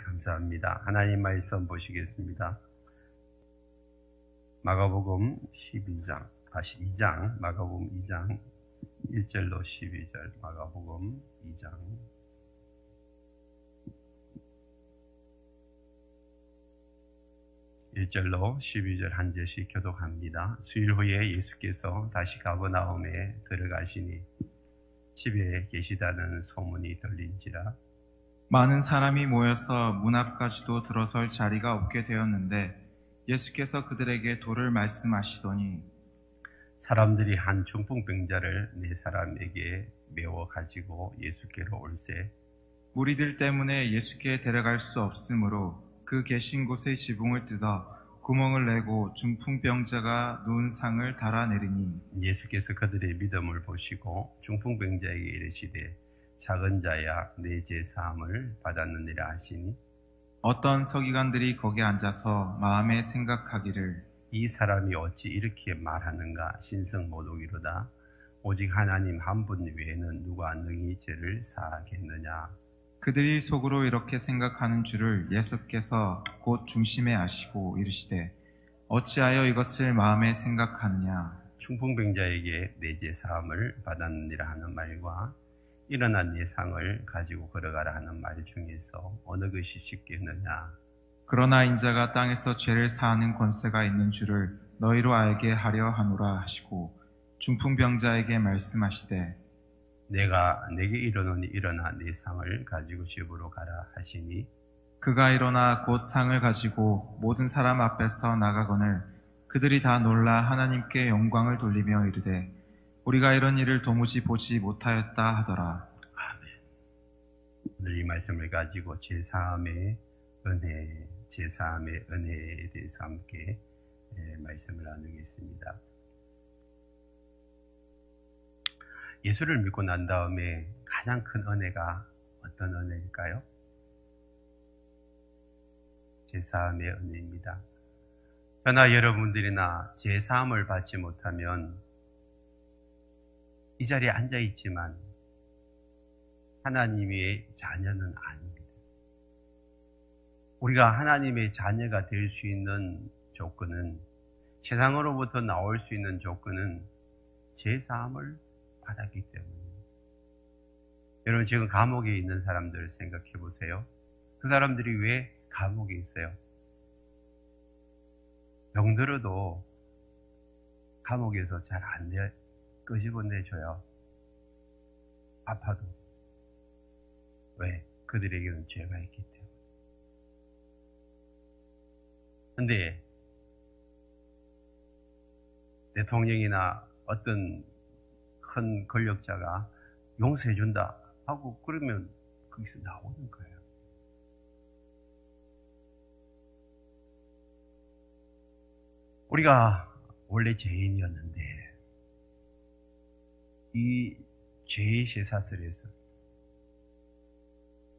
감사합니다. 하나님 말씀 보시겠습니다. 마가복음 12장, 1절로 12절, 마가복음 2장. (1절로) 12절 한 절씩 교독합니다. 수일 후에 예수께서 다시 가버나움에 들어가시니 집에 계시다는 소문이 들린지라 많은 사람이 모여서 문 앞까지도 들어설 자리가 없게 되었는데 예수께서 그들에게 도를 말씀하시더니 사람들이 한 중풍병자를 네 사람에게 메워 가지고 예수께로 올세 무리들 때문에 예수께 데려갈 수 없으므로 그 계신 곳의 지붕을 뜯어 구멍을 내고 중풍병자가 누운 상을 달아내리니 예수께서 그들의 믿음을 보시고 중풍병자에게 이르시되 작은 자야 내 죄 사함을 받았느니라 하시니 어떤 서기관들이 거기 앉아서 마음에 생각하기를 이 사람이 어찌 이렇게 말하는가 신성 모독이로다. 오직 하나님 한 분 외에는 누가 능히 죄를 사하겠느냐. 그들이 속으로 이렇게 생각하는 줄을 예수께서 곧 중심에 아시고 이르시되 어찌하여 이것을 마음에 생각하느냐. 중풍병자에게 내 죄 사함을 받았느니라 하는 말과 일어나 네 상을 가지고 걸어가라 하는 말 중에서 어느 것이 쉽겠느냐. 그러나 인자가 땅에서 죄를 사하는 권세가 있는 줄을 너희로 알게 하려 하노라 하시고 중풍병자에게 말씀하시되 내가 내게 이르노니 일어나 네 상을 가지고 집으로 가라 하시니 그가 일어나 곧 상을 가지고 모든 사람 앞에서 나가거늘 그들이 다 놀라 하나님께 영광을 돌리며 이르되 우리가 이런 일을 도무지 보지 못하였다 하더라. 아멘. 오늘 이 말씀을 가지고 제사함의 은혜에 대해서 함께 말씀을 나누겠습니다. 예수를 믿고 난 다음에 가장 큰 은혜가 어떤 은혜일까요? 제사함의 은혜입니다. 저나 여러분들이나 제사함을 받지 못하면 이 자리에 앉아 있지만 하나님의 자녀는 아닙니다. 우리가 하나님의 자녀가 될 수 있는 조건은, 세상으로부터 나올 수 있는 조건은 제사함을 받았기 때문입니다. 여러분, 지금 감옥에 있는 사람들 생각해 보세요. 그 사람들이 왜 감옥에 있어요? 병들어도 감옥에서 잘 안 끄집어내줘요. 아파도. 왜? 그들에게는 죄가 있기 때문에. 근데 대통령이나 어떤 큰 권력자가 용서해준다 하고 그러면 거기서 나오는 거예요. 우리가 원래 죄인이었는데 이 죄의 쇠사슬에서,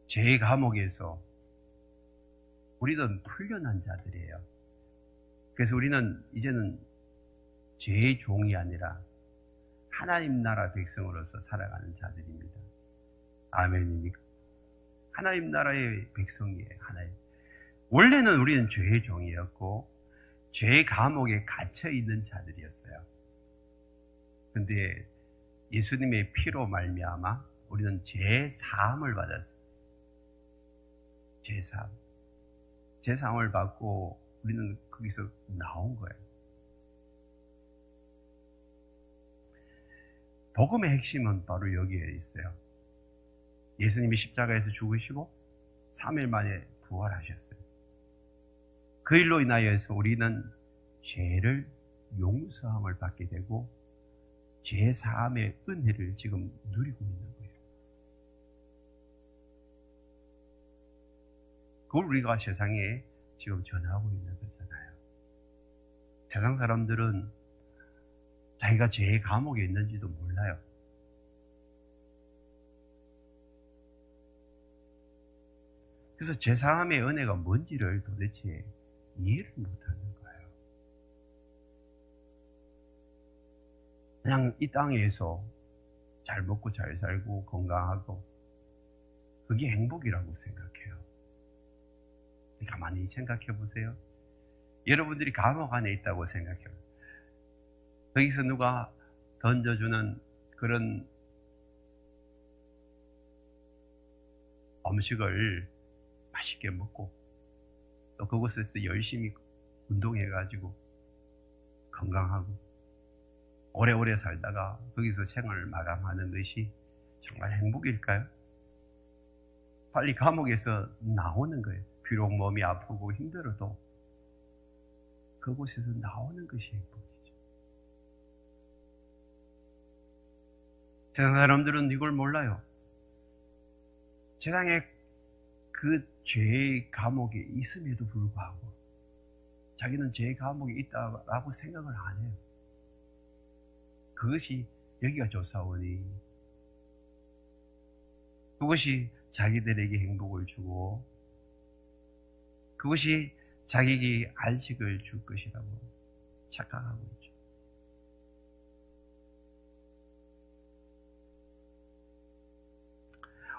죄의 감옥에서 우리는 풀려난 자들이에요. 그래서 우리는 이제는 죄의 종이 아니라 하나님 나라 백성으로서 살아가는 자들입니다. 아멘입니까? 하나님 나라의 백성이에요. 하나님. 원래는 우리는 죄의 종이었고 죄의 감옥에 갇혀 있는 자들이었어요. 그런데 예수님의 피로 말미암아 우리는 죄 사함을 받았어요. 죄 사함을 받고 우리는 거기서 나온 거예요. 복음의 핵심은 바로 여기에 있어요. 예수님이 십자가에서 죽으시고 3일 만에 부활하셨어요. 그 일로 인하여서 우리는 죄를 용서함을 받게 되고 죄 사함의 은혜를 지금 누리고 있는 거예요. 그걸 우리가 세상에 지금 전하고 있는 거잖아요. 세상 사람들은 자기가 죄의 감옥에 있는지도 몰라요. 그래서 죄사함의 은혜가 뭔지를 도대체 이해를 못하는 거예요. 그냥 이 땅에서 잘 먹고 잘 살고 건강하고 그게 행복이라고 생각해요. 가만히 생각해 보세요. 여러분들이 감옥 안에 있다고 생각해요. 거기서 누가 던져주는 그런 음식을 맛있게 먹고 또 그곳에서 열심히 운동해가지고 건강하고 오래오래 살다가 거기서 생을 마감하는 것이 정말 행복일까요? 빨리 감옥에서 나오는 거예요. 비록 몸이 아프고 힘들어도 그곳에서 나오는 것이 행복이죠. 세상 사람들은 이걸 몰라요. 세상에 그 죄의 감옥에 있음에도 불구하고 자기는 죄의 감옥에 있다고 생각을 안 해요. 그것이 여기가 좋사오니 그것이 자기들에게 행복을 주고 그것이 자기에게 안식을 줄 것이라고 착각하고 있죠.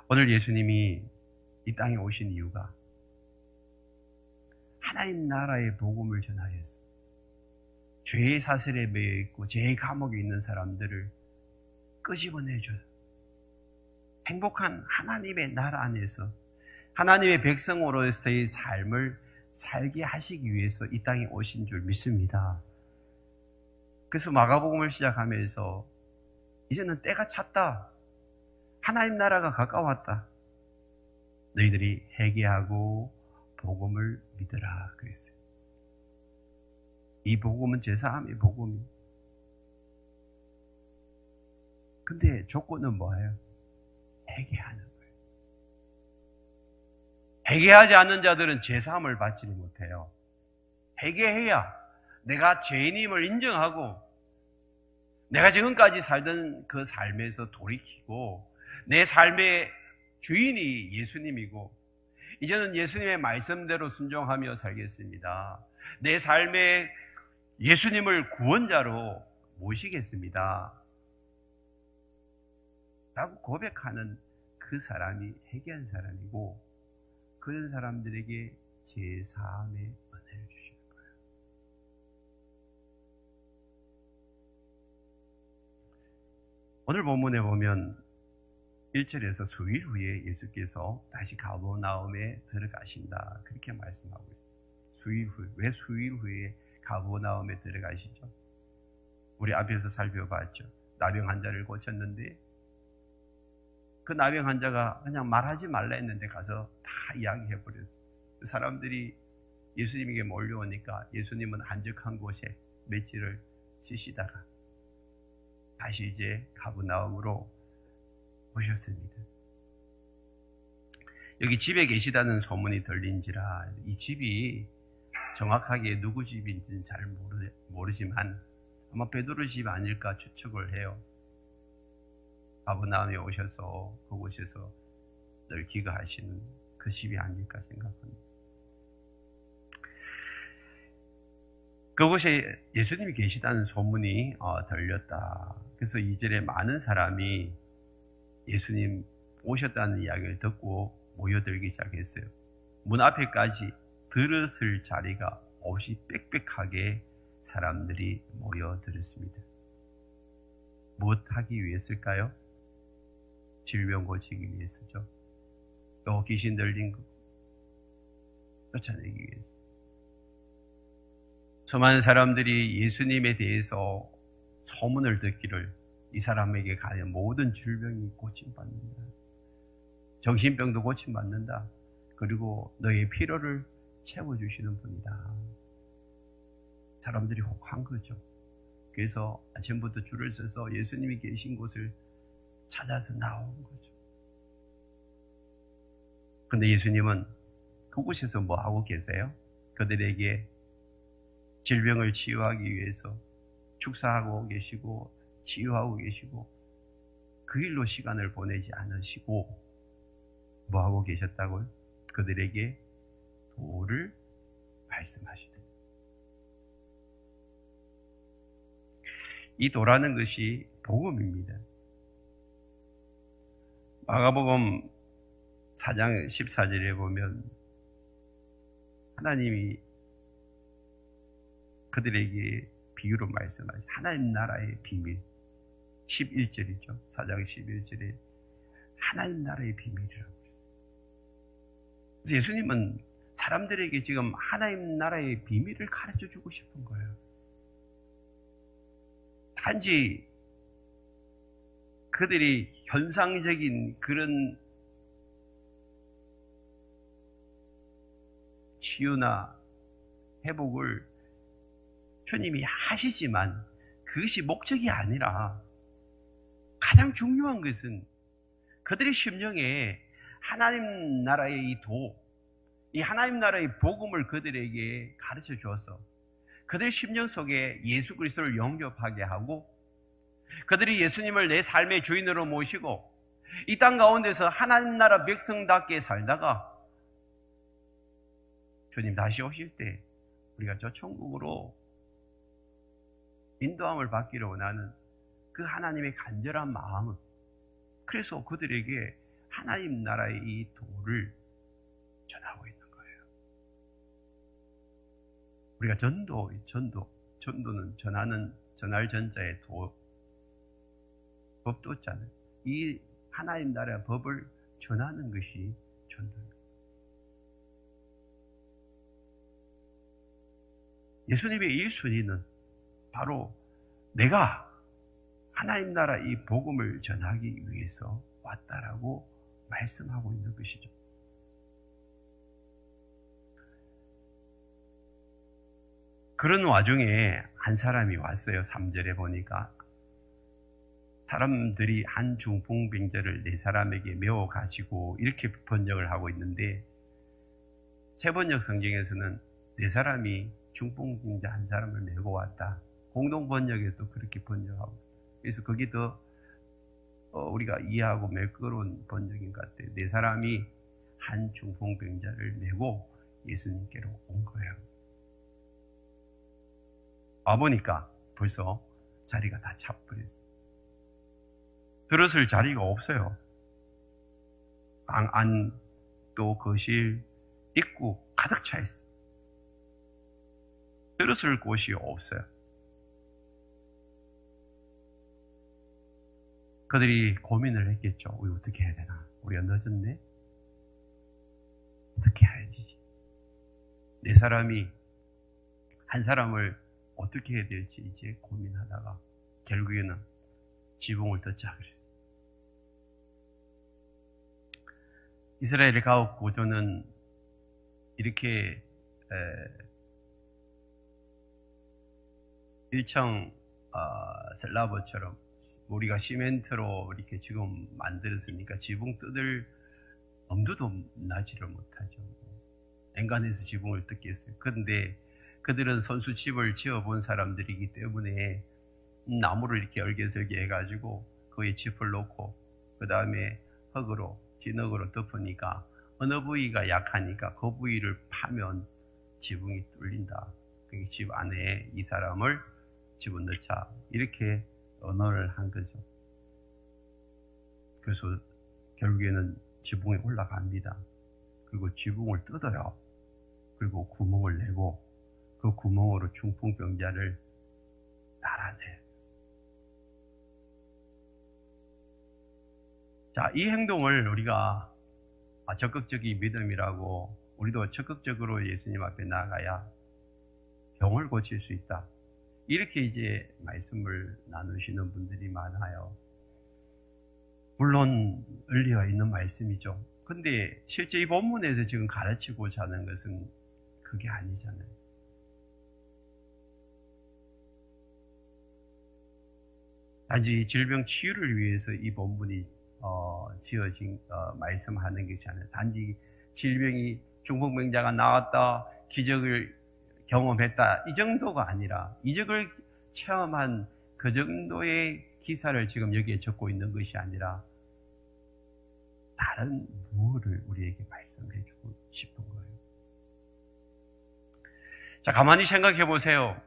오늘 예수님이 이 땅에 오신 이유가 하나님 나라의 복음을 전하여서 죄의 사슬에 매여 있고 죄의 감옥에 있는 사람들을 끄집어내줘서 행복한 하나님의 나라 안에서 하나님의 백성으로서의 삶을 살게 하시기 위해서 이 땅에 오신 줄 믿습니다. 그래서 마가복음을 시작하면서 이제는 때가 찼다. 하나님 나라가 가까웠다. 너희들이 회개하고 복음을 믿으라 그랬어요. 이 복음은 제사함의 복음이에요. 근데 조건은 뭐예요? 회개하는 거예요. 회개하지 않는 자들은 제사함을 받지는 못해요. 회개해야 내가 죄인임을 인정하고 내가 지금까지 살던 그 삶에서 돌이키고 내 삶의 주인이 예수님이고 이제는 예수님의 말씀대로 순종하며 살겠습니다. 내 삶에 예수님을 구원자로 모시겠습니다. 라고 고백하는 그 사람이 회개한 사람이고 그런 사람들에게 제사함의 은혜를 주시는 거예요. 오늘 본문에 보면 1절에서 수일 후에 예수께서 다시 가버나움에 들어가신다. 그렇게 말씀하고 있습니다. 수일 후. 왜 수일 후에 가버나움에 들어가시죠? 우리 앞에서 살펴봤죠. 나병 환자를 고쳤는데 그 나병 환자가 그냥 말하지 말라 했는데 가서 다 이야기해버렸어요. 그 사람들이 예수님에게 몰려오니까 예수님은 한적한 곳에 며칠을 쉬시다가 다시 이제 가버나움으로 오셨습니다. 여기 집에 계시다는 소문이 들린지라 이 집이 정확하게 누구 집인지는 잘 모르지만 아마 베드로 집 아닐까 추측을 해요. 가버나움에 오셔서 그곳에서 늘 기거하시는 그 집이 아닐까 생각합니다. 그곳에 예수님이 계시다는 소문이 들렸다. 그래서 2절에 많은 사람이 예수님 오셨다는 이야기를 듣고 모여들기 시작했어요. 문 앞에까지 들었을 자리가 없이 빽빽하게 사람들이 모여들었습니다. 무엇 하기 위해서일까요? 질병 고치기 위해서죠. 또 귀신 들린 거 쫓아내기 위해서. 수많은 사람들이 예수님에 대해서 소문을 듣기를 이 사람에게 가는 모든 질병이 고침받는다. 정신병도 고침받는다. 그리고 너의 필요를 채워주시는 분이다. 사람들이 혹한 거죠. 그래서 아침부터 줄을 서서 예수님이 계신 곳을 찾아서 나온 거죠. 그런데 예수님은 그곳에서 뭐 하고 계세요? 그들에게 질병을 치유하기 위해서 축사하고 계시고 치유하고 계시고 그 일로 시간을 보내지 않으시고 뭐 하고 계셨다고요? 그들에게 도를 말씀하시더니 이 도라는 것이 복음입니다. 마가복음 4장 14절에 보면 하나님이 그들에게 비유로 말씀하신 하나님 나라의 비밀 11절이죠. 4장 11절에 하나님 나라의 비밀이라고. 그래서 예수님은 사람들에게 지금 하나님 나라의 비밀을 가르쳐 주고 싶은 거예요. 단지 그들이 현상적인 그런 치유나 회복을 주님이 하시지만 그것이 목적이 아니라 가장 중요한 것은 그들의 심령에 하나님 나라의 이 하나님 나라의 복음을 그들에게 가르쳐 주어서 그들의 심령 속에 예수 그리스도를 영접하게 하고 그들이 예수님을 내 삶의 주인으로 모시고 이 땅 가운데서 하나님 나라 백성답게 살다가 주님 다시 오실 때 우리가 저 천국으로 인도함을 받기를 원하는 그 하나님의 간절한 마음은 그래서 그들에게 하나님 나라의 이 도를 전하고 있는 거예요. 우리가 전도는 전할 전자의 법도 있잖아요. 이 하나님 나라의 법을 전하는 것이 전도입니다. 예수님의 1순위는 바로 내가 하나님 나라 이 복음을 전하기 위해서 왔다라고 말씀하고 있는 것이죠. 그런 와중에 한 사람이 왔어요. 3절에 보니까 사람들이 한 중풍병자를 네 사람에게 메워 가지고 이렇게 번역을 하고 있는데 새번역 성경에서는 네 사람이 중풍병자 한 사람을 메고 왔다. 공동 번역에서도 그렇게 번역하고 그래서 거기 더 우리가 이해하고 매끄러운 번역인 것 같아요. 네 사람이 한 중풍병자를 메고 예수님께로 온 거예요. 와보니까 벌써 자리가 다 차버렸어요. 들었을 자리가 없어요. 방 안, 또 거실, 입구 가득 차 있어요. 들었을 곳이 없어요. 그들이 고민을 했겠죠. 우리 어떻게 해야 되나? 우리가 늦었네? 어떻게 해야지? 네 사람이 한 사람을 어떻게 해야 될지 이제 고민하다가 결국에는 지붕을 뜯자 그랬어요. 이스라엘의 가옥 구조는 이렇게 1층 슬라브처럼 우리가 시멘트로 이렇게 지금 만들었으니까 지붕 뜯을 엄두도 나지를 못하죠. 엔간해서 지붕을 뜯겠어요. 그런데 그들은 손수집을 지어본 사람들이기 때문에 나무를 이렇게 얼개설개 해가지고 거기에 짚을 놓고 그 다음에 흙으로 진흙으로 덮으니까 어느 부위가 약하니까 그 부위를 파면 지붕이 뚫린다. 그게 집 안에 이 사람을 집어넣자 이렇게 언어를 한 거죠. 그래서 결국에는 지붕에 올라갑니다. 그리고 지붕을 뜯어요. 그리고 구멍을 내고 그 구멍으로 중풍병자를 달아내요. 자, 이 행동을 우리가 적극적인 믿음이라고 우리도 적극적으로 예수님 앞에 나가야 병을 고칠 수 있다. 이렇게 이제 말씀을 나누시는 분들이 많아요. 물론 의리가 있는 말씀이죠. 근데 실제 이 본문에서 지금 가르치고자 하는 것은 그게 아니잖아요. 단지 질병 치유를 위해서 이 본문이 지어진 말씀하는 것이 아니라 단지 질병이 중풍병자가 나왔다, 기적을 경험했다 이 정도가 아니라 이적을 체험한 그 정도의 기사를 지금 여기에 적고 있는 것이 아니라 다른 무엇을 우리에게 말씀해 주고 싶은 거예요. 자, 가만히 생각해 보세요.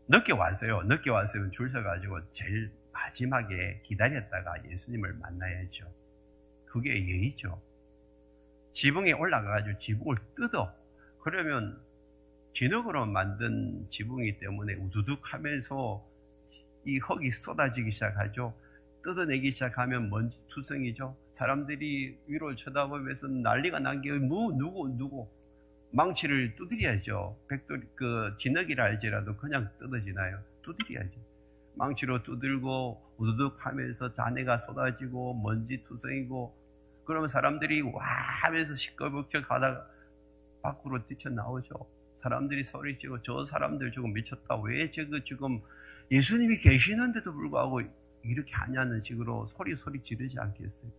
늦게 왔어요. 줄 서가지고 제일 마지막에 기다렸다가 예수님을 만나야죠. 그게 예의죠. 지붕에 올라가가지고 지붕을 뜯어. 그러면 진흙으로 만든 지붕이기 때문에 우두둑하면서 이 흙이 쏟아지기 시작하죠. 뜯어내기 시작하면 먼지 투성이죠. 사람들이 위로 쳐다보면서 난리가 난게 누구 망치를 두드려야죠. 백돌 진흙이라 할지라도 그냥 뜯어지나요? 두드려야죠. 망치로 두들고 우두둑하면서 잔해가 쏟아지고 먼지 투성이고, 그러면 사람들이 와 하면서 시끌벅적 하다가 밖으로 뛰쳐나오죠. 사람들이 소리치고 저 사람들 지금 미쳤다. 왜 지금 예수님이 계시는데도 불구하고 이렇게 하냐는 식으로 소리 지르지 않겠어요?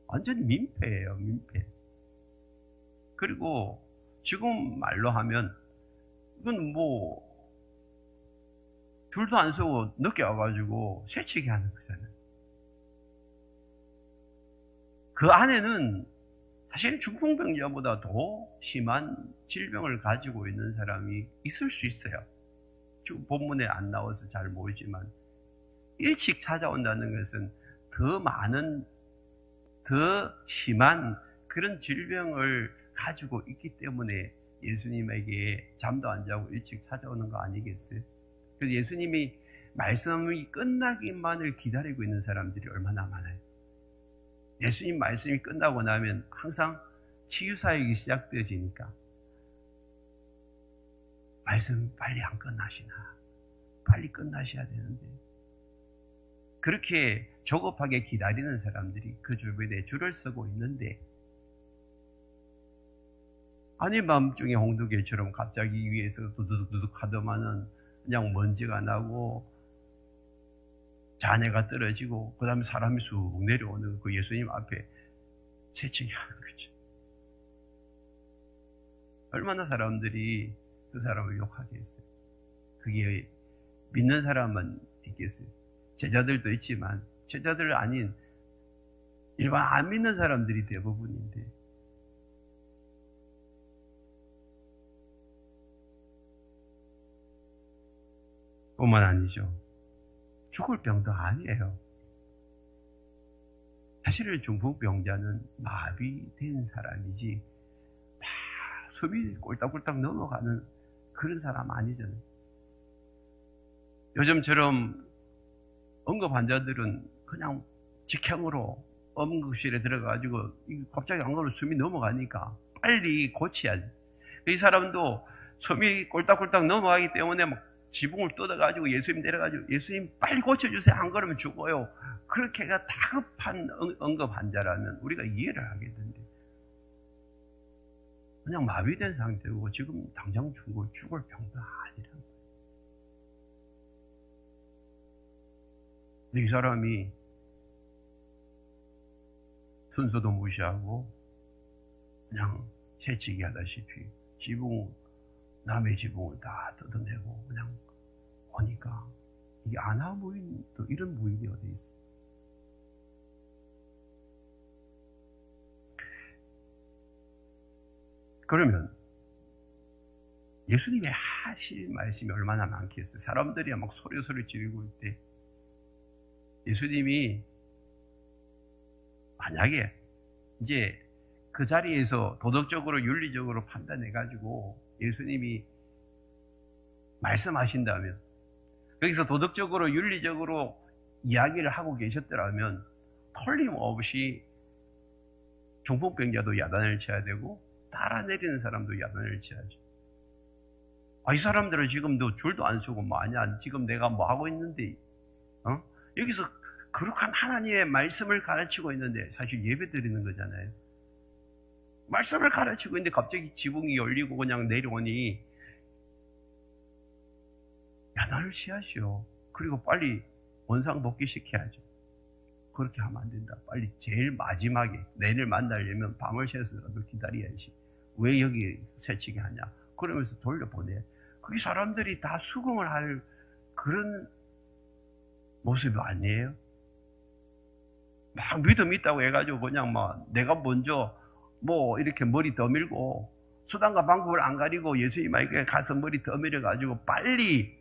완전 민폐예요, 민폐. 그리고 지금 말로 하면 이건 뭐 줄도 안 서고 늦게 와가지고 새치기 하는 거잖아요. 그 안에는 사실 중풍병자보다 더 심한 질병을 가지고 있는 사람이 있을 수 있어요. 지금 본문에 안 나와서 잘 모르지만 일찍 찾아온다는 것은 더 많은, 더 심한 그런 질병을 가지고 있기 때문에 예수님에게 잠도 안 자고 일찍 찾아오는 거 아니겠어요? 그래서 예수님이 말씀이 끝나기만을 기다리고 있는 사람들이 얼마나 많아요. 예수님 말씀이 끝나고 나면 항상 치유사역이 시작되어지니까 말씀 빨리 안 끝나시나, 빨리 끝나셔야 되는데, 그렇게 조급하게 기다리는 사람들이 그 주변에 줄을 서고 있는데, 아니 밤중에 홍두개처럼 갑자기 위에서 두둑두둑 하더만은 그냥 먼지가 나고 잔해가 떨어지고 그 다음에 사람이 쑥 내려오는 그 예수님 앞에 새치기 하는 거죠. 얼마나 사람들이 그 사람을 욕하겠어요. 그게 믿는 사람만 있겠어요. 제자들도 있지만 제자들 아닌 일반 안 믿는 사람들이 대부분인데, 뿐만 아니죠. 죽을 병도 아니에요. 사실은 중풍병자는 마비된 사람이지 숨이 꼴딱꼴딱 넘어가는 그런 사람 아니잖아요. 요즘처럼 응급 환자들은 그냥 직행으로 응급실에 들어가가지고 갑자기 안 가면 숨이 넘어가니까 빨리 고쳐야지. 이 사람도 숨이 꼴딱꼴딱 넘어가기 때문에 막 지붕을 뜯어가지고 예수님 내려가지고 예수님 빨리 고쳐주세요. 안 그러면 죽어요. 그렇게가 다급한 응급 환자라면 우리가 이해를 하겠는데, 그냥 마비된 상태고 지금 당장 죽을 병도 아니란 거예요. 근데 이 사람이 순서도 무시하고 그냥 새치기 하다시피 남의 지붕을 다 뜯어내고 그냥 오니까, 이게 아나무인, 또 이런 무인이 어디 있어? 그러면 예수님이 하실 말씀이 얼마나 많겠어요? 사람들이 막 소리 지르고 있을 때 예수님이 만약에 이제 그 자리에서 도덕적으로 윤리적으로 판단해가지고 예수님이 말씀하신다면, 여기서 도덕적으로 윤리적으로 이야기를 하고 계셨더라면 틀림없이 중풍병자도 야단을 쳐야 되고 따라 내리는 사람도 야단을 쳐야죠. 이 사람들은 지금도 줄도 안 서고 뭐 아니야, 지금 내가 뭐 하고 있는데, 여기서 거룩한 하나님의 말씀을 가르치고 있는데, 사실 예배 드리는 거잖아요. 말씀을 가르치고 있는데 갑자기 지붕이 열리고 그냥 내려오니 야단을 치하시오. 그리고 빨리 원상 복귀시켜야죠. 그렇게 하면 안 된다. 빨리 제일 마지막에 내일 만나려면 밤을 새서라도 기다려야지. 왜 여기 새치기 하냐? 그러면서 돌려보내. 그게 사람들이 다 수긍을 할 그런 모습이 아니에요. 막 믿음 있다고 해가지고 그냥 막 내가 먼저 뭐 이렇게 머리 더밀고 수단과 방법을 안 가리고 예수님에게 가서 머리 더밀어가지고 빨리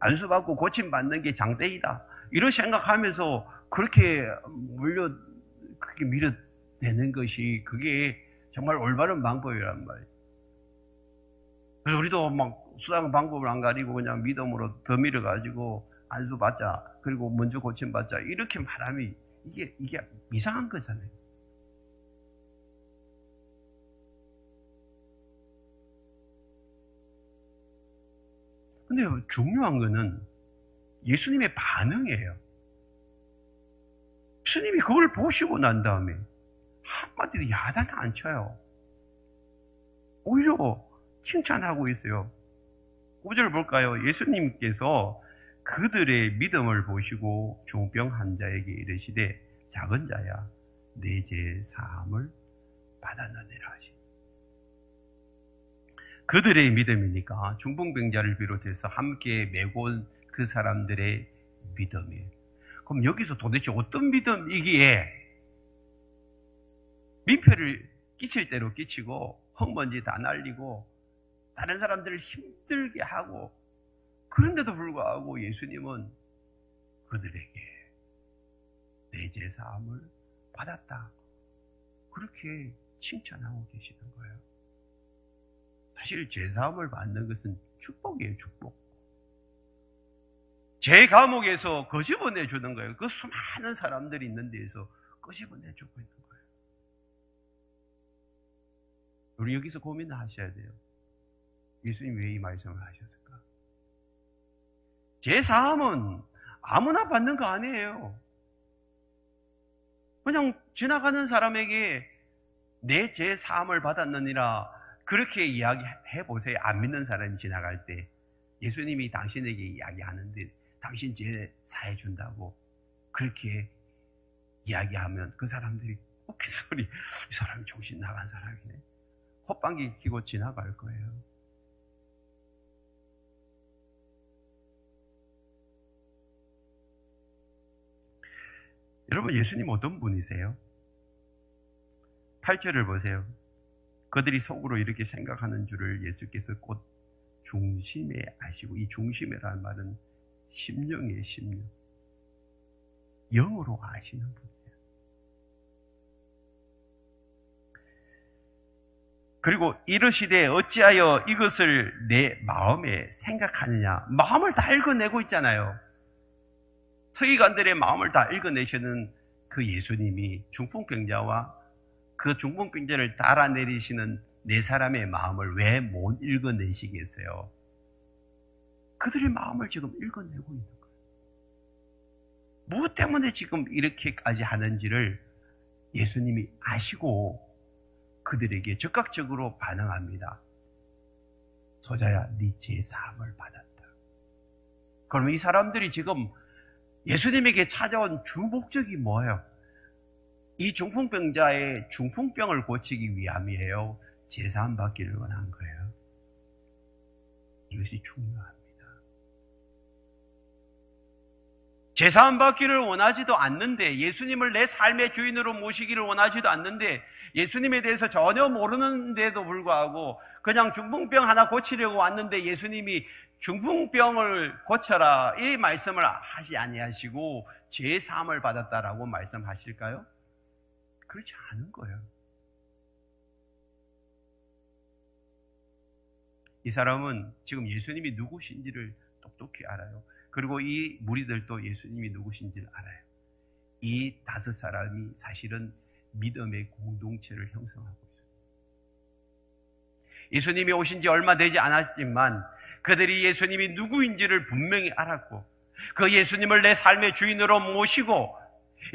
안수받고 고침받는 게 장대이다, 이런 생각하면서 그렇게 그렇게 밀어내는 것이 그게 정말 올바른 방법이란 말이에요. 그래서 우리도 막 수단 방법을 안 가리고 그냥 믿음으로 더 밀어가지고 안수 받자, 그리고 먼저 고침 받자, 이렇게 말하면 이게 이상한 거잖아요. 근데 중요한 거는 예수님의 반응이에요. 예수님이 그걸 보시고 난 다음에 한마디도 야단 안 쳐요. 오히려 칭찬하고 있어요. 5절 볼까요? 예수님께서 그들의 믿음을 보시고 중병 환자에게 이르시되 작은 자야 내 죄 사함을 받았느니라 하시니. 그들의 믿음이니까 중풍병자를 비롯해서 함께 메고 온 그 사람들의 믿음이에요. 그럼 여기서 도대체 어떤 믿음이기에 민폐를 끼칠 대로 끼치고 흙먼지 다 날리고 다른 사람들을 힘들게 하고, 그런데도 불구하고 예수님은 그들에게 내 죄 사함을 받았다, 그렇게 칭찬하고 계시는 거예요. 사실 죄 사함을 받는 것은 축복이에요. 축복. 죄 감옥에서 끄집어내 주는 거예요. 그 수많은 사람들이 있는 데에서 끄집어내 주고 있는 거예요. 우리 여기서 고민하셔야 돼요. 예수님 왜 이 말씀을 하셨을까? 죄 사함은 아무나 받는 거 아니에요. 그냥 지나가는 사람에게 내 죄 사함을 받았느니라 그렇게 이야기해 보세요. 안 믿는 사람이 지나갈 때 예수님이 당신에게 이야기하는데 당신 죄 사해 준다고 그렇게 이야기하면 그 사람들이 웃긴 소리, 이 사람이 정신 나간 사람이네, 콧방귀 뀌고 지나갈 거예요. 여러분, 예수님 어떤 분이세요? 8절을 보세요. 그들이 속으로 이렇게 생각하는 줄을 예수께서 곧 중심에 아시고, 이 중심이라는 말은 심령이에요. 심령. 영으로 아시는 분이에요. 그리고 이르시되 어찌하여 이것을 내 마음에 생각하느냐. 마음을 다 읽어내고 있잖아요. 서기관들의 마음을 다 읽어내시는 그 예수님이 중풍병자와 그 중풍병자를 달아내리시는 네 사람의 마음을 왜 못 읽어내시겠어요? 그들의 마음을 지금 읽어내고 있는 거예요. 무엇 때문에 지금 이렇게까지 하는지를 예수님이 아시고 그들에게 적극적으로 반응합니다. 소자야, 네 죄 사함을 받았다. 그러면 이 사람들이 지금 예수님에게 찾아온 주 목적이 뭐예요? 이 중풍병자의 중풍병을 고치기 위함이에요? 죄 사함 받기를 원한 거예요? 이것이 중요합니다. 죄 사함 받기를 원하지도 않는데, 예수님을 내 삶의 주인으로 모시기를 원하지도 않는데, 예수님에 대해서 전혀 모르는데도 불구하고 그냥 중풍병 하나 고치려고 왔는데 예수님이 중풍병을 고쳐라 이 말씀을 하시 아니하시고 죄 사함을 받았다라고 말씀하실까요? 그렇지 않은 거예요. 이 사람은 지금 예수님이 누구신지를 똑똑히 알아요. 그리고 이 무리들도 예수님이 누구신지를 알아요. 이 5 사람이 사실은 믿음의 공동체를 형성하고 있어요. 예수님이 오신 지 얼마 되지 않았지만 그들이 예수님이 누구인지를 분명히 알았고, 그 예수님을 내 삶의 주인으로 모시고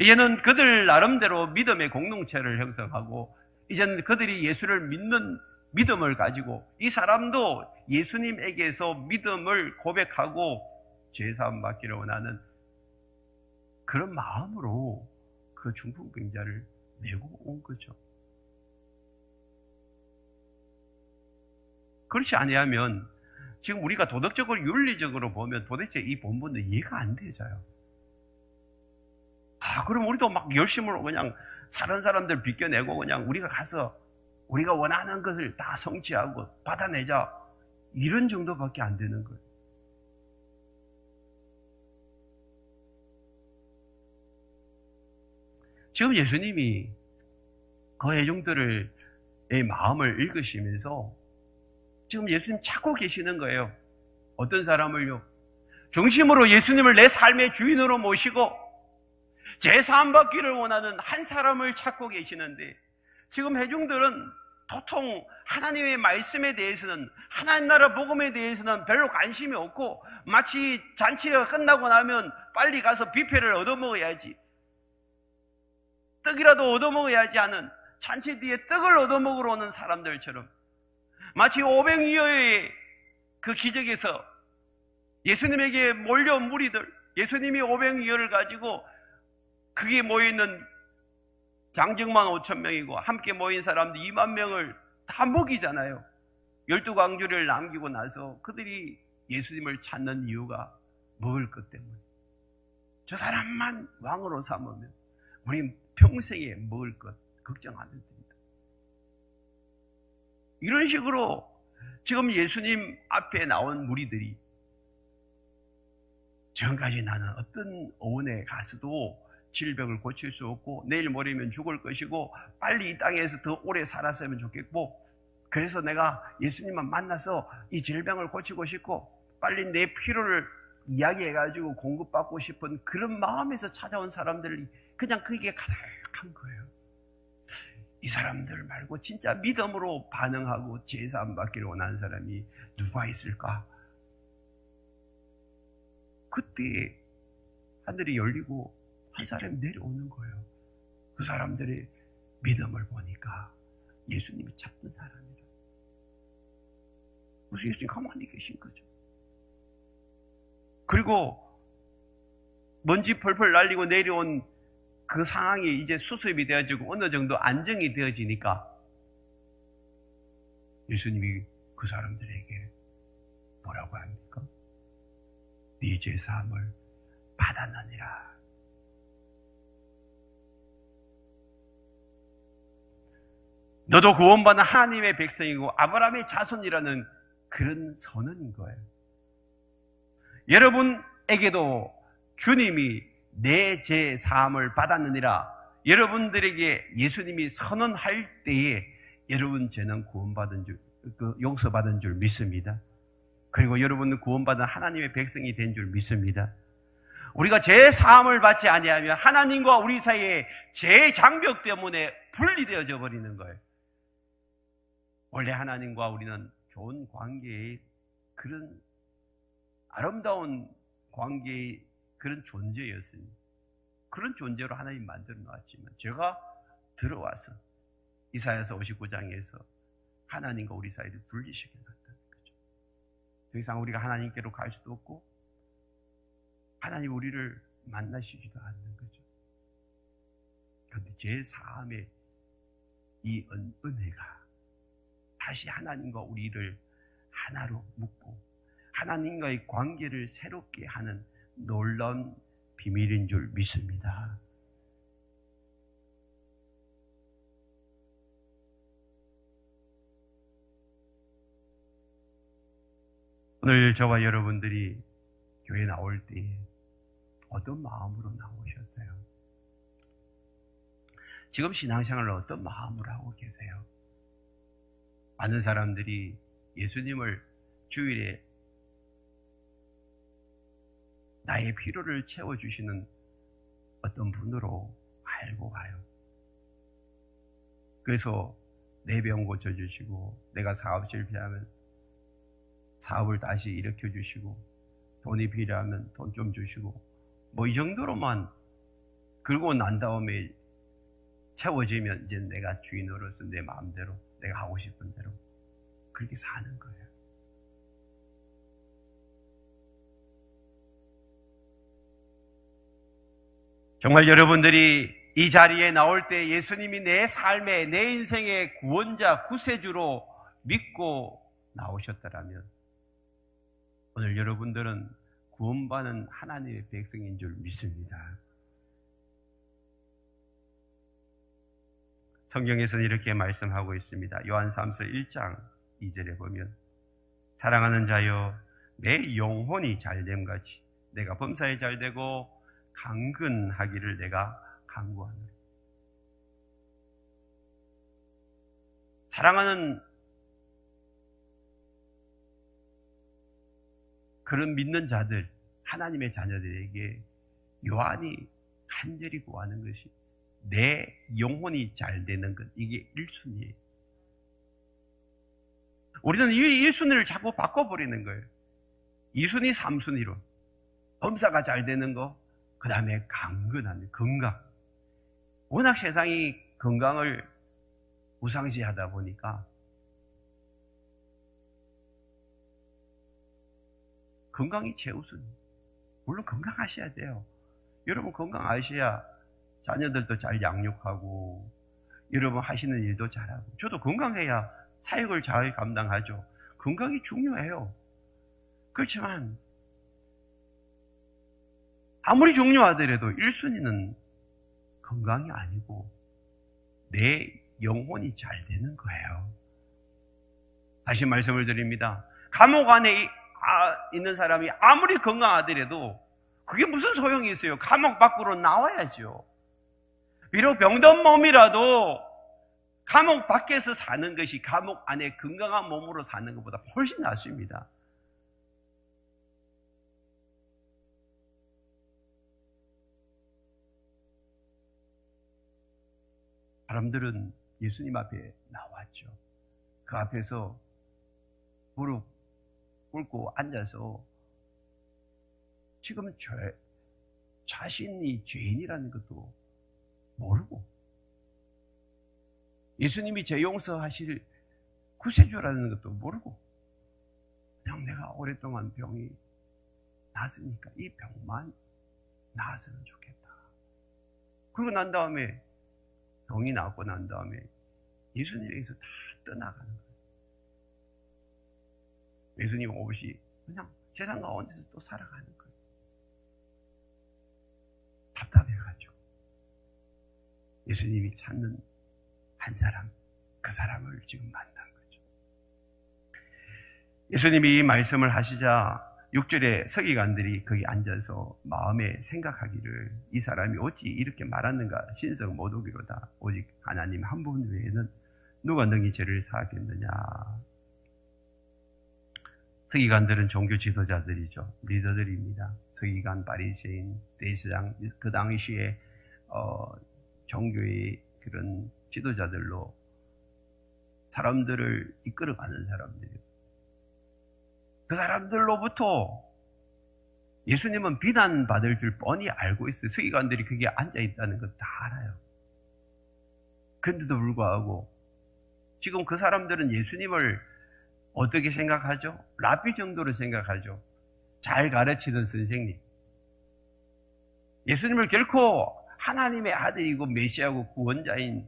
이제는 그들 나름대로 믿음의 공동체를 형성하고, 이제는 그들이 예수를 믿는 믿음을 가지고 이 사람도 예수님에게서 믿음을 고백하고 죄사함 받기를 원하는 그런 마음으로 그 중풍병자를 메고 온 거죠. 그렇지 아니하면 지금 우리가 도덕적으로 윤리적으로 보면 도대체 이 본문은 이해가 안 되져요. 그럼 우리도 막 열심으로 그냥 다른 사람들 비껴내고 그냥 우리가 가서 우리가 원하는 것을 다 성취하고 받아내자, 이런 정도밖에 안 되는 거예요. 지금 예수님이 그 회중들의 마음을 읽으시면서 지금 예수님 찾고 계시는 거예요. 어떤 사람을요? 중심으로 예수님을 내 삶의 주인으로 모시고 제사함받기를 원하는 한 사람을 찾고 계시는데, 지금 회중들은 도통 하나님의 말씀에 대해서는, 하나님 나라 복음에 대해서는 별로 관심이 없고, 마치 잔치가 끝나고 나면 빨리 가서 뷔페를 얻어먹어야지, 떡이라도 얻어먹어야지 하는, 잔치 뒤에 떡을 얻어먹으러 오는 사람들처럼, 마치 500여의 그 기적에서 예수님에게 몰려온 무리들, 예수님이 500여를 가지고 그게 모여있는 장정만 5,000명이고 함께 모인 사람들 2만 명을 다 먹이잖아요. 12광주를 남기고 나서 그들이 예수님을 찾는 이유가 먹을 것 때문에. 저 사람만 왕으로 삼으면 우리 평생에 먹을 것 걱정 안 해도 됩니다. 이런 식으로 지금 예수님 앞에 나온 무리들이, 지금까지 나는 어떤 어원에 가서도 질병을 고칠 수 없고 내일 모레면 죽을 것이고 빨리 이 땅에서 더 오래 살았으면 좋겠고, 그래서 내가 예수님만 만나서 이 질병을 고치고 싶고 빨리 내 필요를 이야기해가지고 공급받고 싶은 그런 마음에서 찾아온 사람들이 그냥 그게 가득한 거예요. 이 사람들 말고 진짜 믿음으로 반응하고 제사 안 받기를 원하는 사람이 누가 있을까? 그때 하늘이 열리고 한 사람이 내려오는 거예요. 그 사람들의 믿음을 보니까 예수님이 찾던 사람이라. 그래서 예수님 가만히 계신 거죠. 그리고 먼지 펄펄 날리고 내려온 그 상황이 이제 수습이 되어지고 어느 정도 안정이 되어지니까 예수님이 그 사람들에게 뭐라고 합니까? 네 죄사함을 받았느니라. 너도 구원받은 하나님의 백성이고 아브라함의 자손이라는 그런 선언인 거예요. 여러분에게도 주님이 내 죄 사함을 받았느니라. 여러분들에게 예수님이 선언할 때에 여러분 죄는 구원받은 줄, 용서받은 줄 믿습니다. 그리고 여러분은 구원받은 하나님의 백성이 된 줄 믿습니다. 우리가 죄 사함을 받지 아니하면 하나님과 우리 사이에 죄 장벽 때문에 분리되어져 버리는 거예요. 원래 하나님과 우리는 좋은 관계의 그런 아름다운 관계의 그런 존재였습니다. 그런 존재로 하나님 만들어 놨지만 제가 들어와서 이사야서 59장에서 하나님과 우리 사이를 분리시켜 놨다는 거죠. 더 이상 우리가 하나님께로 갈 수도 없고 하나님 우리를 만나시지도 않는 거죠. 그런데 제 사함의 이 은혜가 다시 하나님과 우리를 하나로 묶고 하나님과의 관계를 새롭게 하는 놀라운 비밀인 줄 믿습니다. 오늘 저와 여러분들이 교회 나올 때 어떤 마음으로 나오셨어요? 지금 신앙생활을 어떤 마음으로 하고 계세요? 많은 사람들이 예수님을 주일에 나의 필요를 채워주시는 어떤 분으로 알고 가요. 그래서 내 병 고쳐주시고 내가 사업 실패하면 사업을 다시 일으켜주시고 돈이 필요하면 돈 좀 주시고 뭐 이 정도로만 그러고 난 다음에 채워지면 이제 내가 주인으로서 내 마음대로 내가 하고 싶은 대로 그렇게 사는 거예요. 정말 여러분들이 이 자리에 나올 때 예수님이 내 삶의, 내 인생의 구원자, 구세주로 믿고 나오셨더라면 오늘 여러분들은 구원받은 하나님의 백성인 줄 믿습니다. 성경에서는 이렇게 말씀하고 있습니다. 요한삼서 1장 2절에 보면 사랑하는 자여 내 영혼이 잘됨같이 내가 범사에 잘되고 강건하기를 내가 간구하노라. 사랑하는 그런 믿는 자들, 하나님의 자녀들에게 요한이 간절히 구하는 것이 내 영혼이 잘 되는 것, 이게 1순위예요. 우리는 이 1순위를 자꾸 바꿔버리는 거예요. 2순위, 3순위로. 범사가 잘 되는 거, 그 다음에 강건한 건강. 워낙 세상이 건강을 우상시하다 보니까 건강이 최우선. 물론 건강하셔야 돼요. 여러분 건강하셔야 자녀들도 잘 양육하고 여러분 하시는 일도 잘하고, 저도 건강해야 사역을 잘 감당하죠. 건강이 중요해요. 그렇지만 아무리 중요하더라도 1순위는 건강이 아니고 내 영혼이 잘 되는 거예요. 다시 말씀을 드립니다. 감옥 안에 있는 사람이 아무리 건강하더라도 그게 무슨 소용이 있어요? 감옥 밖으로 나와야죠. 비록 병든 몸이라도 감옥 밖에서 사는 것이 감옥 안에 건강한 몸으로 사는 것보다 훨씬 낫습니다. 사람들은 예수님 앞에 나왔죠. 그 앞에서 무릎 꿇고 앉아서 지금 자신이 죄인이라는 것도 모르고, 예수님이 죄 용서하실 구세주라는 것도 모르고, 그냥 내가 오랫동안 병이 났으니까 이 병만 나았으면 좋겠다. 그러고 난 다음에, 병이 나고 난 다음에 예수님에게서 다 떠나가는 거예요. 예수님 없이 그냥 세상 가운데서 또 살아가는 거예요. 답답해가지고 예수님이 찾는 한 사람, 그 사람을 지금 만난 거죠. 예수님이 이 말씀을 하시자 6절에 서기관들이 거기 앉아서 마음에 생각하기를, 이 사람이 어찌 이렇게 말하는가? 신성 모독이로다. 오직 하나님 한 분 외에는 누가 능히 죄를 사하겠느냐. 서기관들은 종교 지도자들이죠. 리더들입니다. 서기관, 바리새인, 대제사장, 그 당시에 종교의 그런 지도자들로 사람들을 이끌어가는 사람들이에요. 그 사람들로부터 예수님은 비난받을 줄 뻔히 알고 있어요. 서기관들이 거기에 앉아있다는 거 다 알아요. 그런데도 불구하고 지금 그 사람들은 예수님을 어떻게 생각하죠? 라비 정도로 생각하죠. 잘 가르치던 선생님. 예수님을 결코 하나님의 아들이고 메시아고 구원자인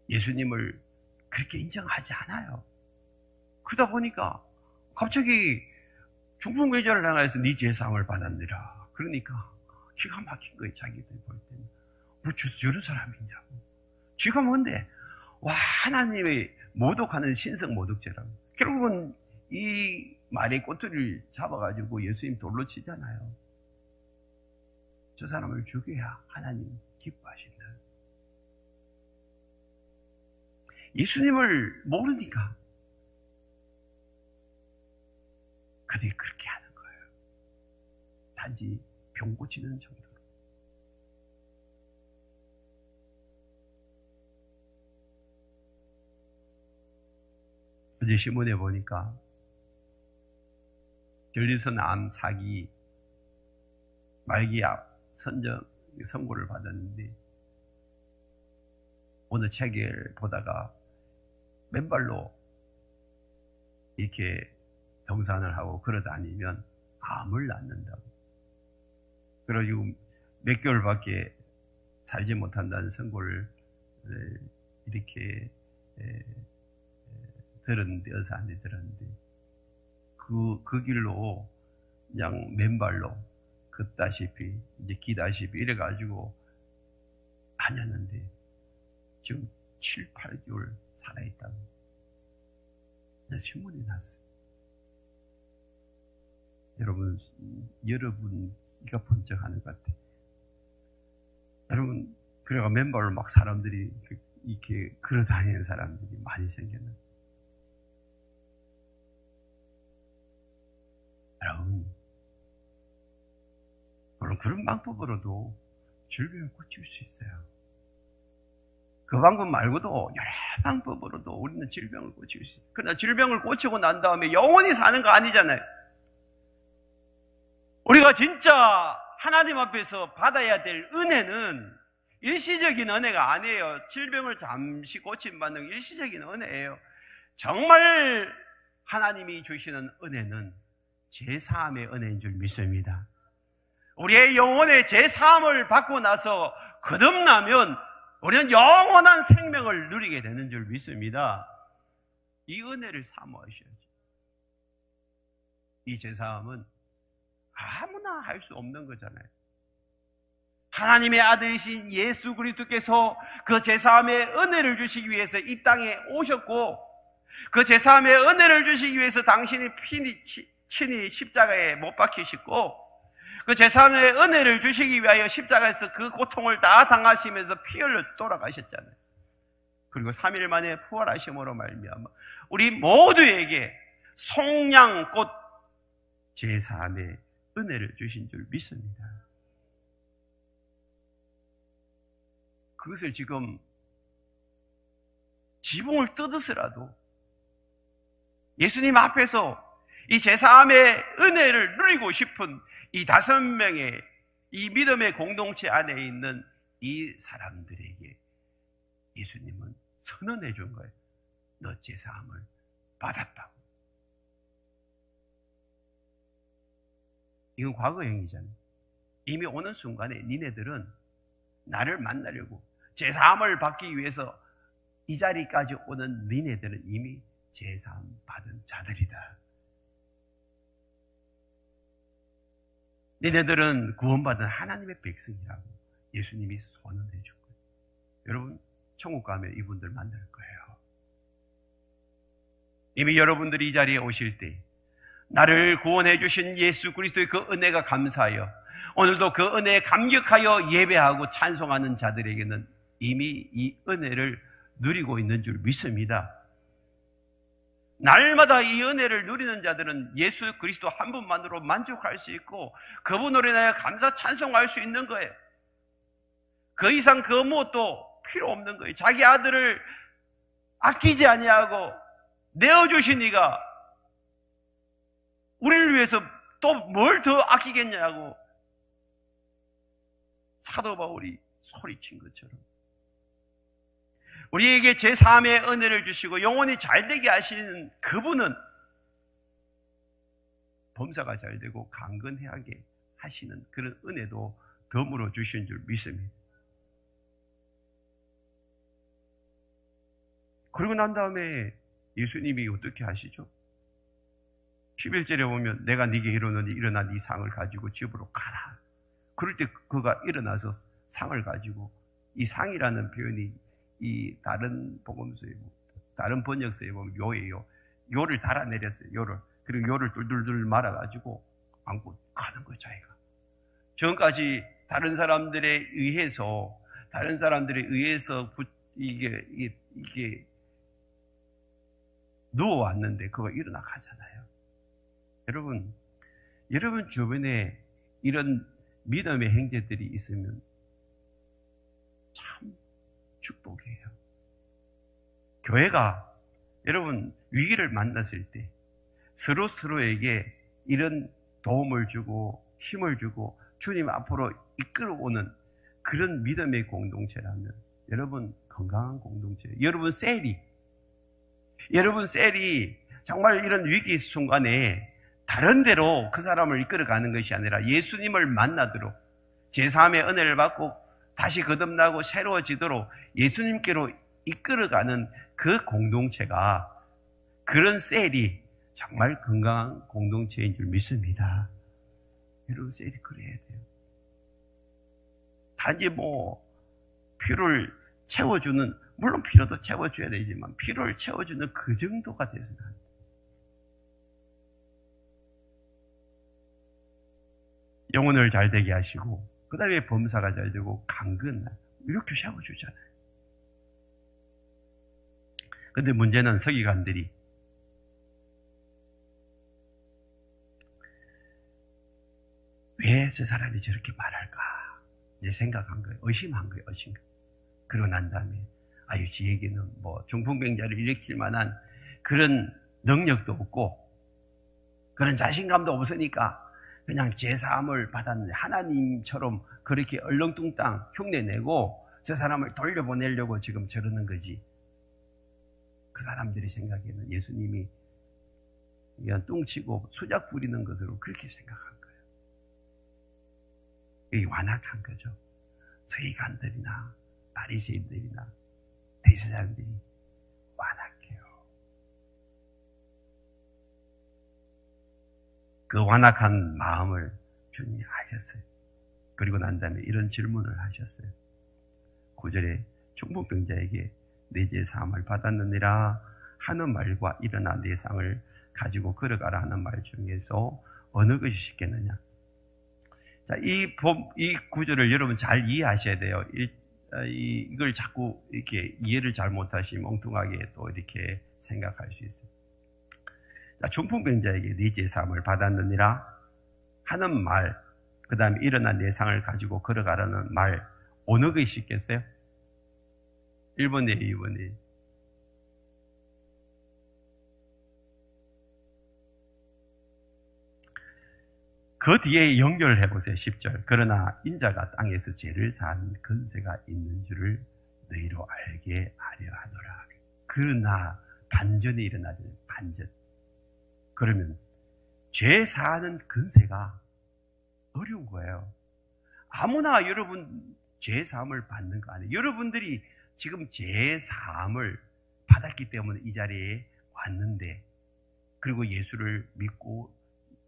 예수님을 그렇게 인정하지 않아요. 그러다 보니까 갑자기 중풍괴절을 당해서 네 죄사함을 받았느라. 그러니까 기가 막힌 거예요. 자기들 볼 때는. 뭐 저런 사람이 있냐고. 쥐가 뭔데? 와, 하나님의 모독하는 신성 모독죄라고. 결국은 이 말의 꼬투리를 잡아가지고 예수님 돌로 치잖아요. 저 사람을 죽여야 하나님 기뻐하신다. 예수님을 모르니까 그들이 그렇게 하는 거예요. 단지 병 고치는 정도로. 어제 신문에 보니까 전립선암 사기 말기약 선고를 받았는데, 어느 책을 보다가 맨발로 이렇게 등산을 하고 걸어다니면 암을 낳는다고. 그래가지고 몇 개월밖에 살지 못한다는 선고를 이렇게 들었는데, 의사한테 들었는데, 그 길로 그냥 맨발로 걷다시피 이제 기다시피 이래가지고 다녔는데 지금 7, 8개월 살아있다고 신문에 났어요. 여러분이가 번쩍하는 것 같아요. 여러분, 그래가 맨발로 막 사람들이 이렇게 걸어다니는 사람들이 많이 생겼나. 여러분, 물론 그런 방법으로도 질병을 고칠 수 있어요. 그 방법 말고도 여러 방법으로도 우리는 질병을 고칠 수 있어요. 그러나 질병을 고치고 난 다음에 영원히 사는 거 아니잖아요. 우리가 진짜 하나님 앞에서 받아야 될 은혜는 일시적인 은혜가 아니에요. 질병을 잠시 고침받는 일시적인 은혜예요. 정말 하나님이 주시는 은혜는 제사함의 은혜인 줄 믿습니다. 우리의 영혼의 제사함을 받고 나서 거듭나면 우리는 영원한 생명을 누리게 되는 줄 믿습니다. 이 은혜를 사모하셔야죠. 이 제사함은 아무나 할 수 없는 거잖아요. 하나님의 아들이신 예수 그리스도께서 그 제사함의 은혜를 주시기 위해서 이 땅에 오셨고, 그 제사함의 은혜를 주시기 위해서 당신이 친히 십자가에 못 박히셨고, 그 제사함의 은혜를 주시기 위하여 십자가에서 그 고통을 다 당하시면서 피 흘려 돌아가셨잖아요. 그리고 3일 만에 부활하심으로 말미암아 우리 모두에게 속량꽃 제사함의 은혜를 주신 줄 믿습니다. 그것을 지금 지붕을 뜯으서라도 예수님 앞에서 이 제사함의 은혜를 누리고 싶은 이 5명의 이 믿음의 공동체 안에 있는 이 사람들에게 예수님은 선언해 준 거예요. 너 제사함을 받았다고. 이건 과거형이잖아요. 이미 오는 순간에 니네들은 나를 만나려고 제사함을 받기 위해서 이 자리까지 오는 니네들은 이미 제사함 받은 자들이다. 니네들은 구원받은 하나님의 백성이라고 예수님이 선언해 준 거예요. 여러분, 천국 가면 이분들 만날 거예요. 이미 여러분들이 이 자리에 오실 때 나를 구원해 주신 예수 그리스도의 그 은혜가 감사하여 오늘도 그 은혜에 감격하여 예배하고 찬송하는 자들에게는 이미 이 은혜를 누리고 있는 줄 믿습니다. 날마다 이 은혜를 누리는 자들은 예수 그리스도 한 분만으로 만족할 수 있고 그분으로 인하여 감사 찬송할 수 있는 거예요. 그 이상 그 무엇도 필요 없는 거예요. 자기 아들을 아끼지 아니하고 내어주신 이가 우리를 위해서 또 뭘 더 아끼겠냐고 사도 바울이 소리친 것처럼 우리에게 제3의 은혜를 주시고 영원히 잘되게 하시는 그분은 범사가 잘되고 강건하게 하시는 그런 은혜도 덤으로 주신 줄 믿습니다. 그러고 난 다음에 예수님이 어떻게 하시죠? 11절에 보면 내가 네게 이르노니 일어나 네 상을 가지고 집으로 가라. 그럴 때 그가 일어나서 상을 가지고, 이 상이라는 표현이 이 다른 복음서에, 다른 번역서에 보면 요예요. 요를 달아내렸어요. 요를. 그리고 요를 둘둘둘 말아가지고 안고 가는 거예요, 자기가. 전까지 다른 사람들에 의해서 이게 누워왔는데 그거 일어나 가잖아요. 여러분 주변에 이런 믿음의 행제들이 있으면 참 축복이에요. 교회가 여러분 위기를 만났을 때 서로에게 이런 도움을 주고 힘을 주고 주님 앞으로 이끌어오는 그런 믿음의 공동체라면 여러분 건강한 공동체, 여러분 셀이 정말 이런 위기 순간에 다른 데로 그 사람을 이끌어가는 것이 아니라 예수님을 만나도록 제3의 은혜를 받고 다시 거듭나고 새로워지도록 예수님께로 이끌어가는 그 공동체가, 그런 셀이 정말 건강한 공동체인 줄 믿습니다. 여러분 셀이 그래야 돼요. 단지 피를 채워주는, 물론 피로도 채워줘야 되지만 피로를 채워주는 그 정도가 돼서는 안 돼요. 영혼을 잘되게 하시고 그 다음에 범사가 잘되고 강건 이렇게 세워주잖아요. 근데 문제는 서기관들이 왜 저 사람이 저렇게 말할까? 이제 생각한 거예요. 의심한 거예요. 의심. 그러고 난 다음에 지에게는 뭐 중풍병자를 일으킬 만한 그런 능력도 없고 그런 자신감도 없으니까 그냥 제사함을 받았는데 하나님처럼 그렇게 얼렁뚱땅 흉내내고 저 사람을 돌려보내려고 지금 저러는 거지. 그 사람들이 생각에는 예수님이 그냥 뚱치고 수작 부리는 것으로 그렇게 생각한 거예요. 이게 완악한 거죠. 서기관들이나 바리새인들이나 대제사장들이 완악해요. 그 완악한 마음을 주님이 아셨어요. 그리고 난 다음에 이런 질문을 하셨어요. 9절에 중풍병자에게 내 죄 사함을 받았느니라 하는 말과 일어나 내 상을 가지고 걸어가라 하는 말 중에서 어느 것이 쉽겠느냐? 자, 이 구절을 여러분 잘 이해하셔야 돼요. 이걸 자꾸 이렇게 이해를 잘 못하시면 엉뚱하게 또 이렇게 생각할 수 있어요. 자, 중풍병자에게 네 죄 사함을 받았느니라 하는 말, 그 다음에 일어나 내 상을 가지고 걸어가라는 말, 어느 것이 쉽겠어요? 1번이에요, 2번이에요? 그 뒤에 연결해 보세요. 10절. 그러나 인자가 땅에서 죄를 사하는 권세가 있는 줄을 너희로 알게 하려 하노라. 그러나 반전이 일어나잖아요. 반전. 그러면 죄 사하는 권세가 어려운 거예요. 아무나 여러분 죄 사함을 받는 거 아니에요. 여러분들이 지금 죄 사함을 받았기 때문에 이 자리에 왔는데, 그리고 예수를 믿고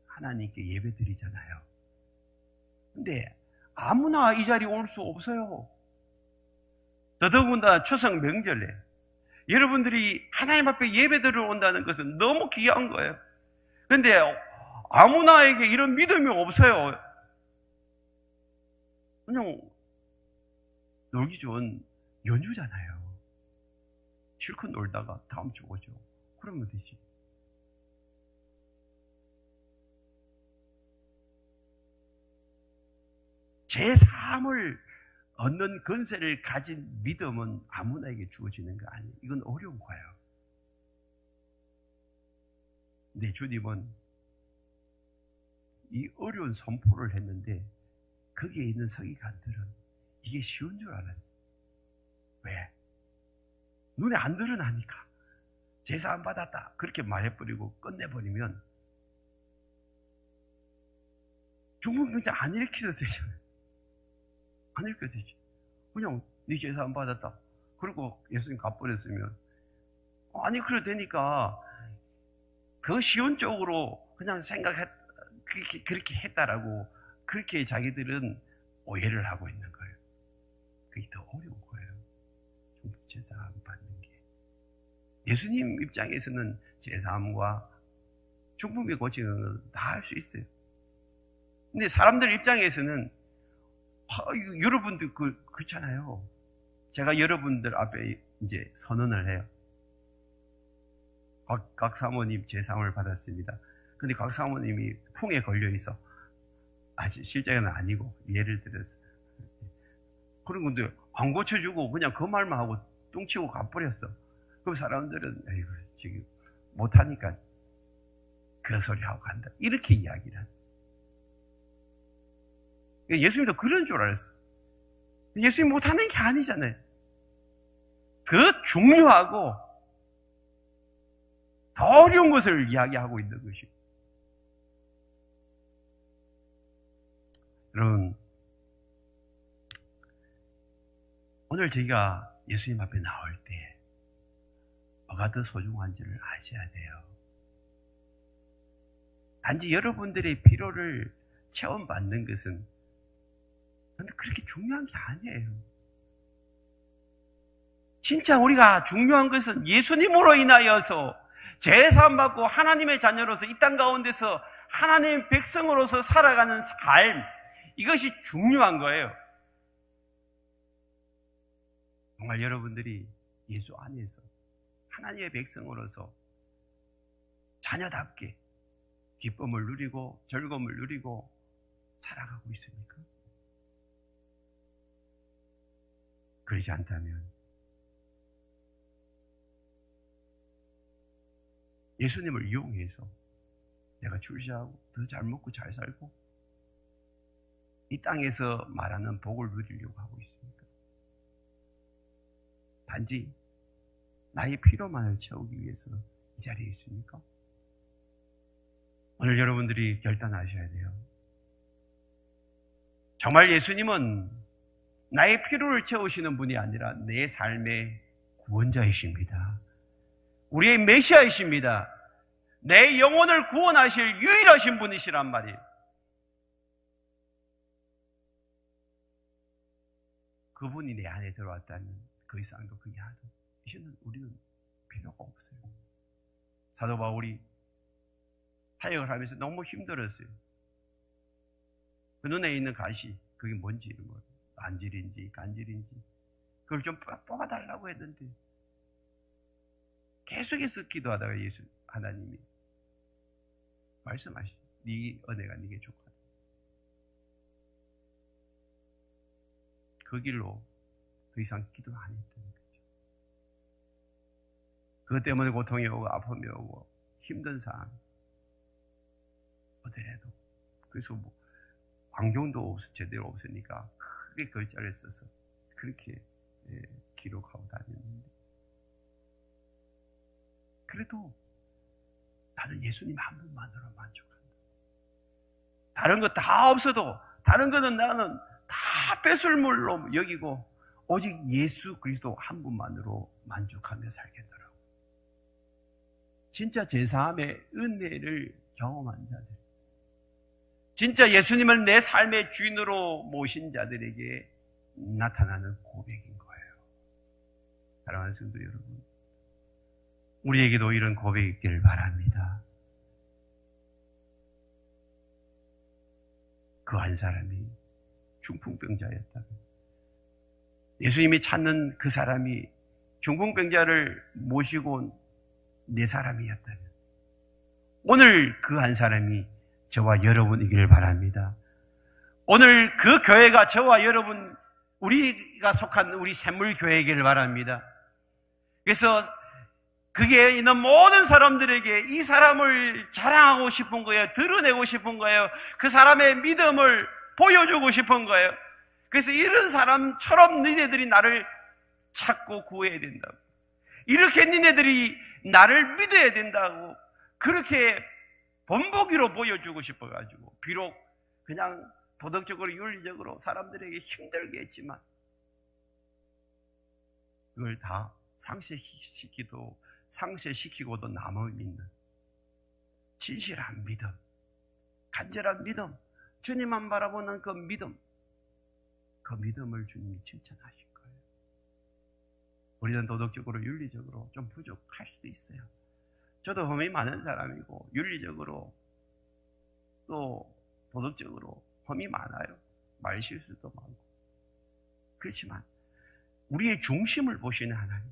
하나님께 예배 드리잖아요. 근데 아무나 이 자리에 올 수 없어요. 더더군다나 추석 명절에 여러분들이 하나님 앞에 예배 드리러 온다는 것은 너무 귀한 거예요. 그런데 아무나에게 이런 믿음이 없어요. 그냥 놀기 좋은 연휴잖아요. 실컷 놀다가 다음 주 오죠. 그러면 되지. 제3을 얻는 권세를 가진 믿음은 아무나에게 주어지는 거 아니에요. 이건 어려운 거예요. 근데 주님은 이 어려운 선포를 했는데 거기에 있는 서기관들은 이게 쉬운 줄 알았어요. 왜? 눈에 안 드러나니까. 제사함 받았다 그렇게 말해버리고 끝내버리면 중풍병자 안 일으켜도 되잖아요. 안 일으켜도 되지. 그냥 네 제사함 받았다 그리고 예수님 가버렸으면 아니 그래도 되니까 더 쉬운 쪽으로 그냥 그렇게 했다라고 그렇게 자기들은 오해를 하고 있는 거예요. 그게 더 어려운 거예요. 제사함 받는 게. 예수님 입장에서는 제사함과 중풍병 고치는 건 다 할 수 있어요. 근데 사람들 입장에서는 여러분들 그렇잖아요. 제가 여러분들 앞에 이제 선언을 해요. 각 사모님 제사함을 받았습니다. 근데 각 사모님이 풍에 걸려 있어. 아직 실제는 아니고 예를 들어서 그런 건데 안 고쳐주고 그냥 그 말만 하고 뚱치고 가버렸어. 그럼 사람들은 에이구 지금 못하니까 그 소리 하고 간다 이렇게 이야기를 한다. 예수님도 그런 줄 알았어. 예수님 못하는 게 아니잖아요. 더 중요하고 더 어려운 것을 이야기하고 있는 것이고. 여러분, 오늘 저희가 예수님 앞에 나올 때 뭐가 더 소중한지를 아셔야 돼요. 단지 여러분들의 필요를 체험받는 것은 근데 그렇게 중요한 게 아니에요. 진짜 우리가 중요한 것은 예수님으로 인하여서 죄사함 받고 하나님의 자녀로서 이 땅 가운데서 하나님의 백성으로서 살아가는 삶, 이것이 중요한 거예요. 정말 여러분들이 예수 안에서 하나님의 백성으로서 자녀답게 기쁨을 누리고 즐거움을 누리고 살아가고 있습니까? 그러지 않다면 예수님을 이용해서 내가 출세하고 더 잘 먹고 잘 살고 이 땅에서 말하는 복을 누리려고 하고 있습니까? 단지 나의 피로만을 채우기 위해서 이 자리에 있습니까? 오늘 여러분들이 결단하셔야 돼요. 정말 예수님은 나의 피로를 채우시는 분이 아니라 내 삶의 구원자이십니다. 우리의 메시아이십니다. 내 영혼을 구원하실 유일하신 분이시란 말이에요. 그분이 내 안에 들어왔다면 그 이상도 그 이하도 이제는 우리는 필요가 없어요. 사도 바울이 사역을 하면서 너무 힘들었어요. 그 눈에 있는 가시, 그게 뭔지, 뭐 안질인지 간질인지 그걸 좀 뽑아달라고 했는데 계속해서 기도하다가 하나님이 말씀하시죠. 네 은혜가 네게 족하다. 그 길로 더 이상 기도 안 했던 거죠. 그것 때문에 고통이 오고 아픔이 오고 힘든 상황 어디라도 그래서 뭐 광경도 제대로 없으니까 크게 글자를 써서 그렇게 기록하고 다녔는데 그래도 나는 예수님 한 분만으로 만족한다. 다른 거 다 없어도 다른 거는 나는 다 배설물로 여기고 오직 예수 그리스도 한 분만으로 만족하며 살겠더라고. 진짜 제사함의 은혜를 경험한 자들, 진짜 예수님을 내 삶의 주인으로 모신 자들에게 나타나는 고백인 거예요. 사랑하는 성도 여러분, 우리에게도 이런 고백이 있기를 바랍니다. 그 한 사람이 중풍병자였다면, 예수님이 찾는 그 사람이 중풍병자를 모시고 온 네 사람이었다면, 오늘 그 한 사람이 저와 여러분이기를 바랍니다. 오늘 그 교회가 저와 여러분, 우리가 속한 우리 샘물교회이기를 바랍니다. 그래서 그게 있는 모든 사람들에게 이 사람을 자랑하고 싶은 거예요. 드러내고 싶은 거예요. 그 사람의 믿음을 보여주고 싶은 거예요. 그래서 이런 사람처럼 니네들이 나를 찾고 구해야 된다고, 이렇게 니네들이 나를 믿어야 된다고 그렇게 본보기로 보여주고 싶어가지고, 비록 그냥 도덕적으로 윤리적으로 사람들에게 힘들게 했지만 그걸 다 상쇄시키고도 남을 믿는 진실한 믿음, 간절한 믿음, 주님만 바라보는 그 믿음, 그 믿음을 주님이 칭찬하실 거예요. 우리는 도덕적으로 윤리적으로 좀 부족할 수도 있어요. 저도 험이 많은 사람이고 윤리적으로 또 도덕적으로 험이 많아요. 말실수도 많고. 그렇지만 우리의 중심을 보시는 하나님,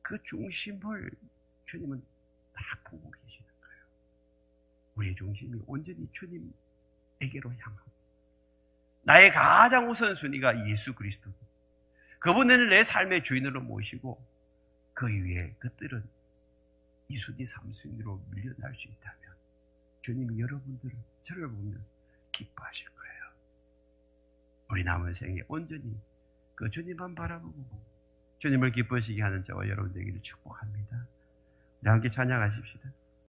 그 중심을 주님은 딱 보고 계시는 거예요. 우리의 중심이 온전히 주님에게로 향하고, 나의 가장 우선순위가 예수 그리스도, 그분을 내 삶의 주인으로 모시고 그 위에 것들은 이순위 삼순위로 밀려날 수 있다면 주님이 여러분들을, 저를 보면서 기뻐하실 거예요. 우리 남은 생에 온전히 그 주님만 바라보고 주님을 기쁘시게 하는 저와 여러분 되기를 축복합니다. 우리 함께 찬양하십시다.